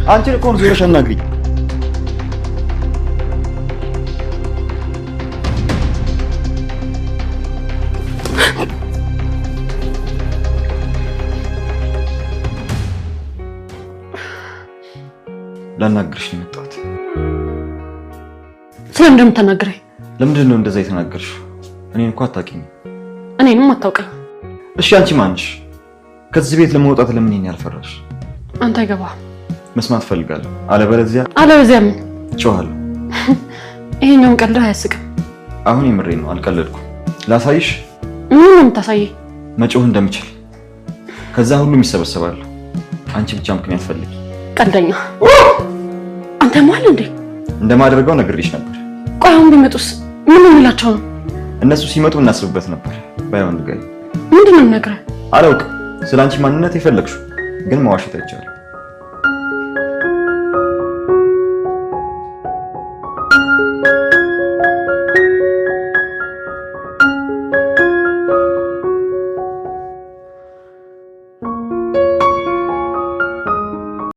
አንቺ እኮ ነው ዞረሽ አናግሪኝ። ላናግርሽ ነው የመጣሁት። ስለምን እንደምትናገረኝ? ለምንድን ነው እንደዛ የተናገርሽው? እኔን እኮ አታውቂኝም። እኔንም አታውቀኝ። እሺ አንቺ ማንሽ? ከዚህ ቤት ለመውጣት ለምን ይሄን ያልፈራሽ? አንተ አይገባህም። መስማት ፈልጋለሁ። አለበለዚያ ምን እጮሃለሁ። ይሄኛውን ቀልድህ አያስቅም። አሁን የምሬን ነው፣ አልቀለድኩም። ላሳይሽ። ምን ነው የምታሳየኝ? መጮህ እንደምችል። ከዛ ሁሉም ይሰበሰባሉ። አንቺ ብቻ ምክንያት ፈልጊ። ቀልደኛ አንተ ማል እንዴ? እንደማደርገው ነግሬሽ ነበር። ቆይ አሁን ቢመጡስ ምን እንላቸው ነው? እነሱ ሲመጡ እናስብበት ነበር። ባይሆን ልገኝ። ምንድን ነው የምነግርህ? አላውቅም። ስለ አንቺ ማንነት የፈለግሽው ግን መዋሸት አይቻልም።